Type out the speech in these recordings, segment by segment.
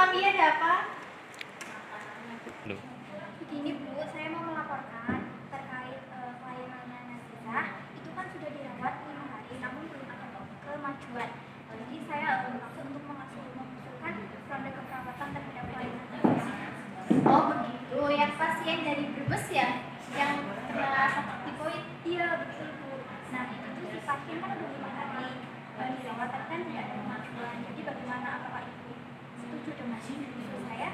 Mami, ada apa? Loh. Begini Bu, saya mau melaporkan terkait pelayanannya Nazila. Itu kan sudah dirawat 5 hari, namun belum ada kemajuan. Jadi saya maksud untuk mengusulkan ronde keperawatan terhadap pelayanan Nazila. Oh begitu, yang pasien dari Brebes ya? Yang kena sakit tifoid? Iya betul Bu. Nah itu tuh si pasien kan udah 5 hari dirawat, tapi kan tidak ada kemajuan. Jadi bagaimana, apakah Ibu setuju dengan usul saya?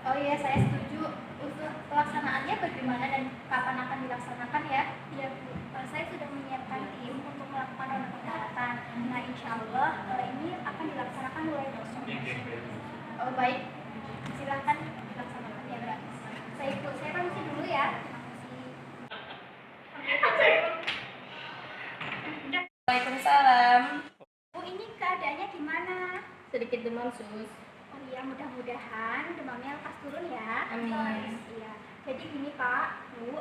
Oh iya, saya setuju. Untuk pelaksanaannya bagaimana dan kapan akan dilaksanakan ya? Iya Bu, saya sudah menyiapkan tim untuk melakukan ronde perawatan. Nah insya Allah ini akan dilaksanakan mulai besok. Oh baik, silahkan dilaksanakan ya Mbak. Saya permisi dulu ya. Waalaikumsalam. Bu, ini keadaannya gimana? Sedikit demam, Sus. Oh iya, mudah-mudahan demamnya lekas turun ya. Amin. Iya. Jadi gini Pak, Bu,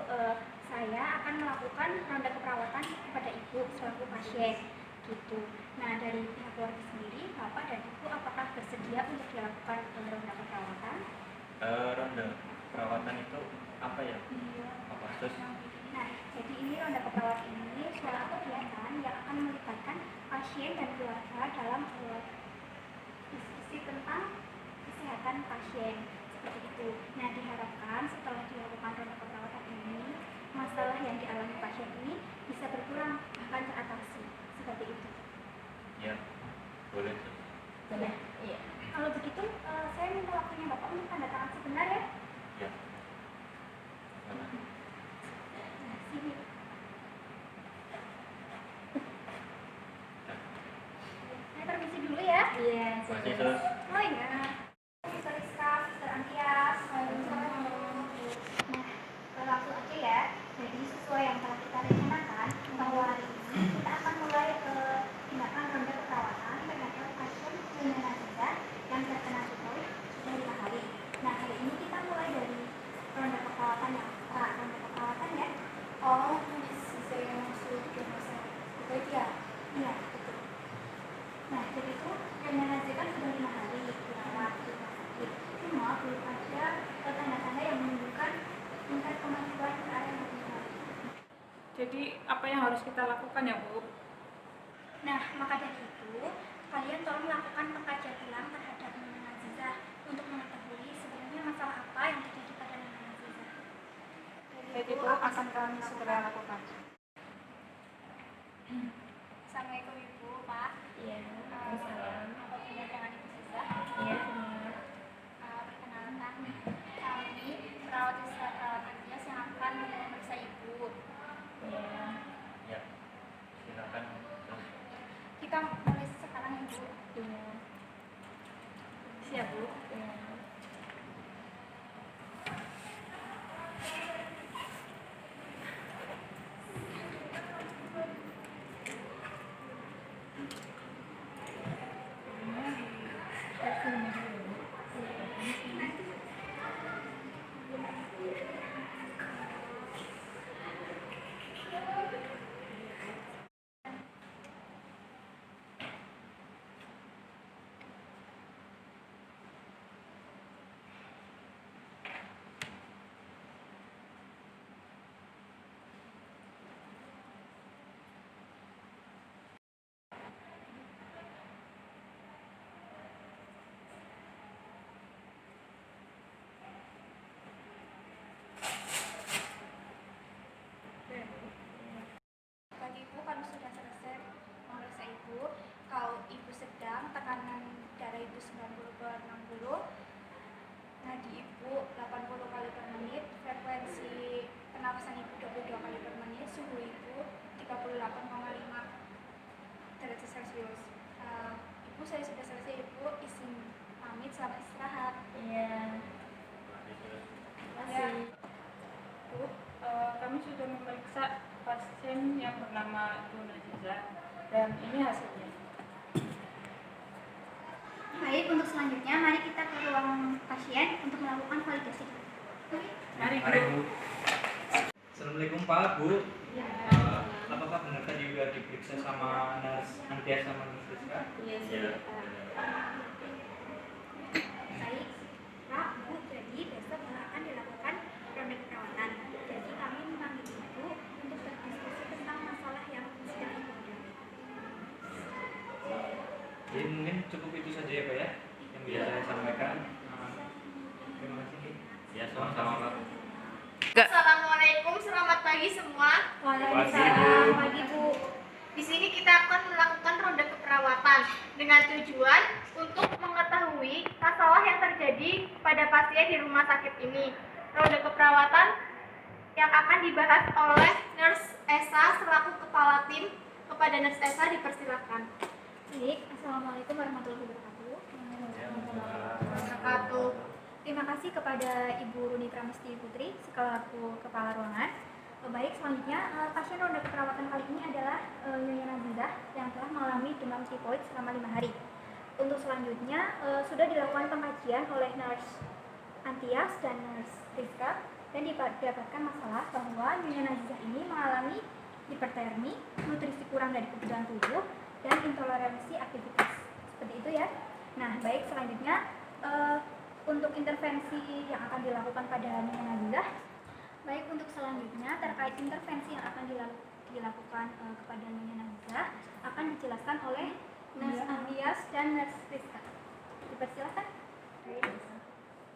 saya akan melakukan ronde keperawatan kepada Ibu selaku pasien gitu. Nah dari pihak keluarga sendiri, Bapak dan Ibu apakah bersedia untuk dilakukan ronde keperawatan? Ronde perawatan itu apa ya? Iya. Apa sus? Nah, jadi ini ronde keperawatan ini suatu kegiatan yang akan melibatkan pasien dan keluarga dalam diskusi tentang kesehatan pasien seperti itu. Nah, diharapkan setelah dilakukan ronde keperawatan ini, masalah yang dialami pasien ini bisa berkurang bahkan teratasi seperti itu. Ya, boleh sus. Boleh. Iya. Kalau begitu, saya minta waktunya Bapak untuk tanda tangan sebentar ya. Ya. Mana? Nah, sini. Saya permisi dulu ya. Iya, Masih sus. Oh iya. Sister Rizka, Sister Antias. Nah, langsung aja ya. Jadi sesuai yang telah kita rencanakan, bahwa hari ini kita akan mulai tindakan ronde keperawatan terhadap pasien dengan Nazila yang terkena tifoid sudah 5 hari. Nah, hari ini kita mulai dari ronde keperawatan yang ronde keperawatan ya. Oh, sisa yang masuk ke masa tifoid ya? Iya, betul. Nah, jadi itu dengan Nazila kan sudah 5 hari dirawat di rumah sakit. Cuma belum ada tanda-tanda yang menunjukkan tingkat kemajuan ke arah yang lebih baik. Jadi apa yang harus kita lakukan ya Bu? Nah, maka dari itu, kalian tolong lakukan pengkajian ulang terhadap Nana Naziza untuk mengetahui sebenarnya masalah apa yang terjadi pada Nana Naziza. Jadi itu akan kami segera lakukan. Assalamualaikum Ibu, Pak. Iya. Waalaikumsalam. Apa benar dengan Ibu Ziza? Iya, benar. Perkenalkan, kami perawat Antias yang akan memeriksa Ibu. Iya. Ya. Silakan sus. Kita mulai sekarang Ibu. Iya. Siap Bu. Iya. Bagi Ibu, kami sudah selesai memeriksa Ibu. Kalau Ibu sedang, tekanan darah Ibu 90/60, nadi Ibu 80 kali per menit, frekuensi pernapasan Ibu 22 kali per menit, suhu Ibu 38,5 derajat Celcius. Ibu, saya sudah selesai Ibu, izin pamit, selamat istirahat. Iya. Masih sus. Masih. Bu, kami sudah memeriksa pasien yang bernama Bu Naziza dan ini hasilnya. Baik, untuk selanjutnya mari kita ke ruang pasien untuk melakukan validasi. Mari Mari Bu. Bu. Assalamualaikum Pak, Bu. Ya. Apakah benar tadi udah diperiksa sama Nurse Antias sama Nurse Rizka? Iya, Ya. sih. Baik, Jadi mungkin cukup itu saja ya Pak ya yang bisa saya sampaikan. Terima kasih. Ya, sama-sama Pak. Assalamualaikum, selamat pagi semua. Waalaikumsalam. Pagi Bu. Di sini kita akan melakukan ronde keperawatan dengan tujuan untuk mengetahui masalah yang terjadi pada pasien di rumah sakit ini. Ronde keperawatan yang akan dibahas oleh Nurse Esa selaku kepala tim. Kepada Nurse Esa dipersilakan. Baik, Assalamualaikum warahmatullahi wabarakatuh. Wabarakatuh. Terima kasih kepada Ibu Runi Pramesti Putri selaku kepala ruangan. Baik, selanjutnya pasien ronde keperawatan kali ini adalah Nyonya Nazizah yang telah mengalami demam tifoid selama 5 hari. Untuk selanjutnya sudah dilakukan pengajian oleh Nurse Antias dan Nurse Rizka dan didapatkan masalah bahwa Nyonya Nazizah ini mengalami hipertermi, nutrisi kurang dari kebutuhan tubuh, dan intoleransi aktivitas. Seperti itu ya. Nah, baik, selanjutnya untuk intervensi yang akan dilakukan pada Nyonya Nazizah. Baik, untuk selanjutnya terkait intervensi yang akan dilakukan kepada Nyonya Nazizah akan dijelaskan oleh Nurse Andias dan Nurse Rizka. Dipersilakan.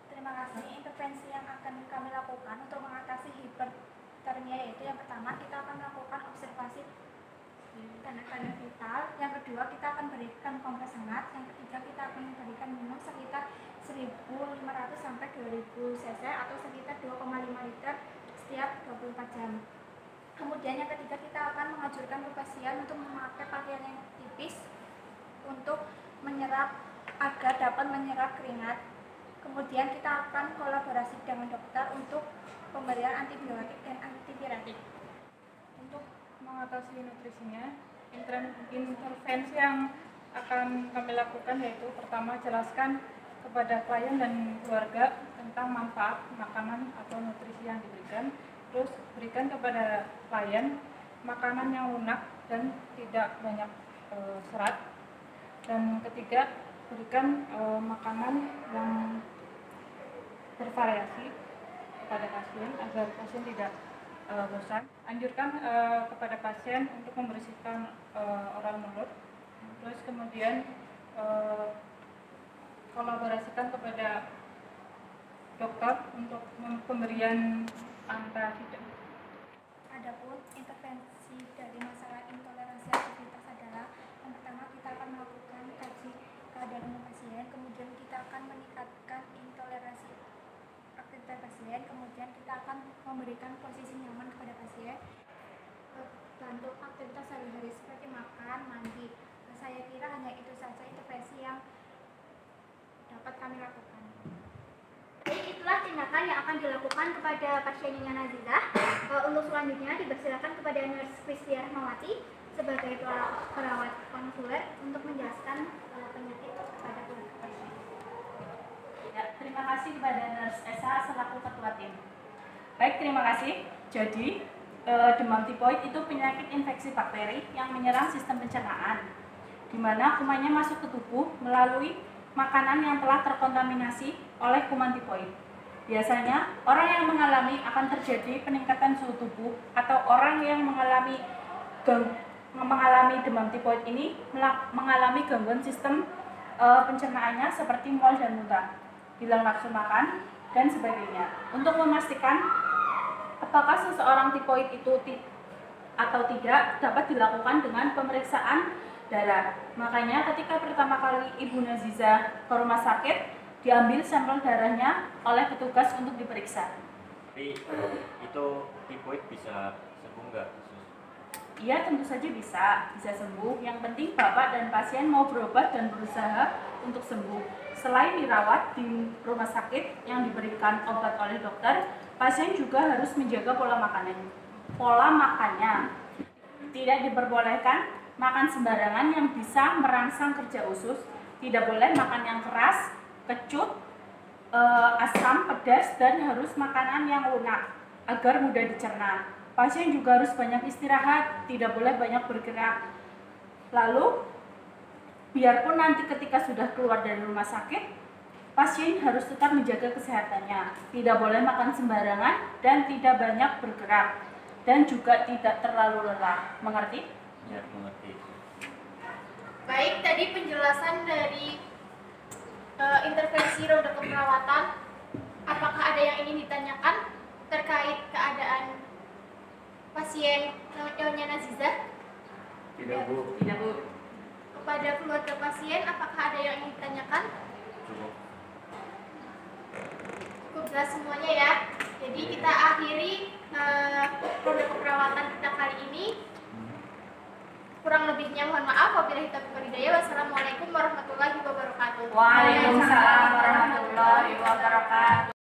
Terima kasih. Intervensi yang akan kami lakukan untuk mengatasi hipertermia yaitu yang pertama kita akan melakukan observasi tanda-tanda vital, yang kedua kita akan berikan kompres hangat, yang ketiga kita akan memberikan minum sekitar 1.500 sampai 2.000 cc atau sekitar 2,5 liter setiap 24 jam. Kemudian yang ketiga kita akan mengajurkan pasien untuk memakai pakaian yang tipis untuk menyerap agar dapat menyerap keringat. Kemudian kita akan kolaborasi dengan dokter untuk pemberian antibiotik dan antiviretik. Untuk mengatasi nutrisinya, intervensi yang akan kami lakukan yaitu pertama jelaskan kepada klien dan keluarga tentang manfaat makanan atau nutrisi yang diberikan. Terus berikan kepada klien makanan yang lunak dan tidak banyak serat. Dan ketiga, berikan makanan yang bervariasi kepada pasien agar pasien tidak bosan. Anjurkan kepada pasien untuk membersihkan oral mulut. Terus kemudian kolaborasikan kepada dokter untuk pemberian antihipertensi. Adapun intervensi dari masalah intoleransi aktivitas adalah yang pertama kita akan melakukan kaji keadaan pasien, kemudian kita akan meningkatkan intoleransi aktivitas pasien, kemudian kita akan memberikan posisi nyaman kepada pasien, bantu aktivitas sehari-hari seperti makan, mandi. Saya kira hanya itu saja intervensi yang dapat kami lakukan. Jadi itulah tindakan yang akan dilakukan kepada pasien Nyonya Nazizah. Untuk selanjutnya dipersilakan kepada Nurse Kristia Rahmawati sebagai perawat konsuler untuk menjelaskan penyakit kepada keluarga pasien. Ya, terima kasih kepada Nurse Esa selaku ketua tim. Baik, terima kasih. Jadi, demam tifoid itu penyakit infeksi bakteri yang menyerang sistem pencernaan, di mana kumannya masuk ke tubuh melalui makanan yang telah terkontaminasi oleh kuman tifoid. Biasanya, orang yang mengalami akan terjadi peningkatan suhu tubuh atau orang yang mengalami demam tifoid ini mengalami gangguan sistem pencernaannya seperti mual dan muntah, hilang nafsu makan, dan sebagainya. Untuk memastikan apakah seseorang tifoid itu atau tidak dapat dilakukan dengan pemeriksaan darah. Makanya ketika pertama kali Ibu Nazizah ke rumah sakit, diambil sampel darahnya oleh petugas untuk diperiksa. Tapi itu tifoid bisa sembuh nggak? Iya, tentu saja bisa sembuh. Yang penting Bapak dan pasien mau berobat dan berusaha untuk sembuh. Selain dirawat di rumah sakit yang diberikan obat oleh dokter, pasien juga harus menjaga pola makannya. Tidak diperbolehkan makan sembarangan yang bisa merangsang kerja usus. Tidak boleh makan yang keras, kecut, asam, pedas, dan harus makanan yang lunak agar mudah dicerna. Pasien juga harus banyak istirahat, tidak boleh banyak bergerak. Lalu, biarpun nanti ketika sudah keluar dari rumah sakit, pasien harus tetap menjaga kesehatannya. Tidak boleh makan sembarangan dan tidak banyak bergerak. Dan juga tidak terlalu lelah. Mengerti? Ya, mengerti. Baik, tadi penjelasan dari intervensi roda keperawatan. Apakah ada yang ingin ditanyakan terkait keadaan pasien Nyonya Nazizah? Tidak, Bu. Tidak, Bu. Kepada keluarga pasien, apakah ada yang ingin ditanyakan? Cukup. Cukup jelas semuanya ya. Jadi kita akhiri roda keperawatan kita kali ini. Kurang lebihnya mohon maaf. Wabillahi taufiq wal hidayah. Wassalamualaikum warahmatullahi wabarakatuh. Waalaikumsalam warahmatullahi wabarakatuh.